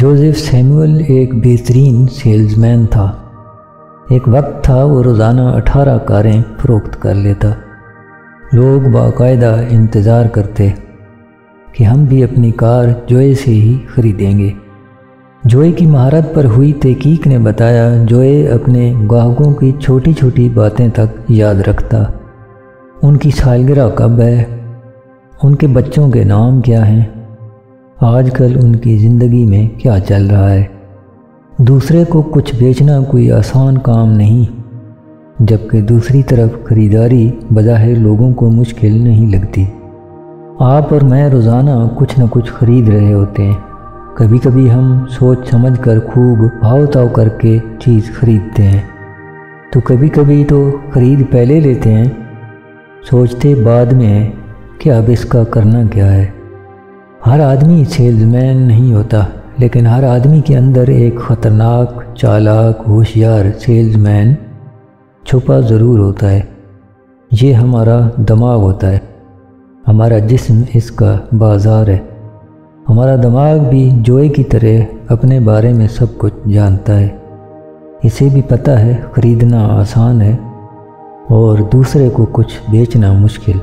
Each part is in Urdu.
جوزف سیموئل ایک بہترین سیلز مین تھا۔ ایک وقت تھا وہ روزانہ 18 کاریں فروخت کر لیتا۔ لوگ باقاعدہ انتظار کرتے کہ ہم بھی اپنی کار جوئے سے ہی خریدیں گے۔ جوئے کی مہارت پر ہوئی تحقیق نے بتایا جوئے اپنے گاہکوں کی چھوٹی چھوٹی باتیں تک یاد رکھتا۔ ان کی سالگرہ کب ہے، ان کے بچوں کے نام کیا ہیں، آج کل ان کی زندگی میں کیا چل رہا ہے۔ دوسرے کو کچھ بیچنا کوئی آسان کام نہیں، جبکہ دوسری طرف خریداری بظاہر لوگوں کو مشکل نہیں لگتی۔ آپ اور میں روزانہ کچھ نہ کچھ خرید رہے ہوتے ہیں۔ کبھی کبھی ہم سوچ سمجھ کر خوب بھاؤ تاؤ کر کے چیز خریدتے ہیں، تو کبھی کبھی تو خرید پہلے لیتے ہیں، سوچتے بعد میں ہیں کہ اب اس کا کرنا کیا ہے۔ ہر آدمی سیلز مین نہیں ہوتا، لیکن ہر آدمی کے اندر ایک خطرناک، چالاک، ہوشیار سیلز مین چھپا ضرور ہوتا ہے۔ یہ ہمارا دماغ ہوتا ہے۔ ہمارا جسم اس کا بازار ہے۔ ہمارا دماغ بھی جوئے کی طرح اپنے بارے میں سب کچھ جانتا ہے۔ اسے بھی پتہ ہے خریدنا آسان ہے اور دوسرے کو کچھ بیچنا مشکل۔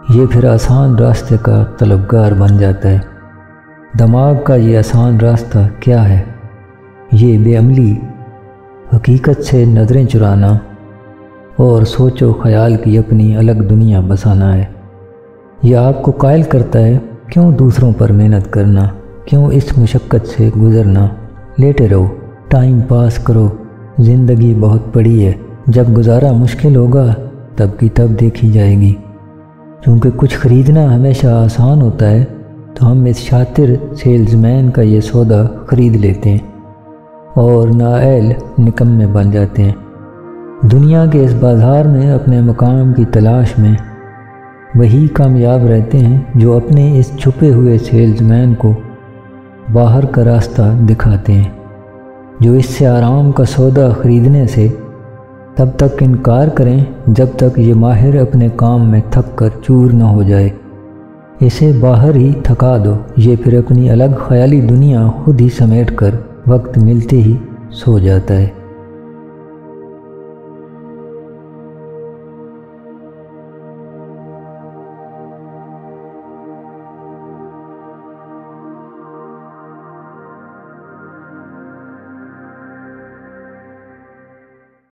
یہ پھر آسان راستے کا طلبگار بن جاتا ہے۔ دماغ کا یہ آسان راستہ کیا ہے؟ یہ بے عملی، حقیقت سے نظریں چرانا اور سوچ و خیال کی اپنی الگ دنیا بسانا ہے۔ یہ آپ کو قائل کرتا ہے کیوں دوسروں پر محنت کرنا، کیوں اس مشقت سے گزرنا، لیٹے رہو، ٹائم پاس کرو، زندگی بہت بڑی ہے، جب گزارا مشکل ہوگا تب کی تب دیکھی جائے گی۔ چونکہ کچھ خریدنا ہمیشہ آسان ہوتا ہے تو ہم اس شاطر سیلز مین کا یہ سودا خرید لیتے ہیں اور نااہل نکمے بن جاتے ہیں۔ دنیا کے اس بازار میں اپنے مقام کی تلاش میں وہی کامیاب رہتے ہیں جو اپنے اس چھپے ہوئے سیلز مین کو باہر کا راستہ دکھاتے ہیں، جو اس سے آرام کا سودا خریدنے سے تب تک انکار کریں جب تک یہ ماہر اپنے کام میں تھک کر چور نہ ہو جائے۔ اسے باہر ہی تھکا دو، یہ پھر اپنی الگ خیالی دنیا خود ہی سمیٹ کر وقت ملتے ہی سو جاتا ہے۔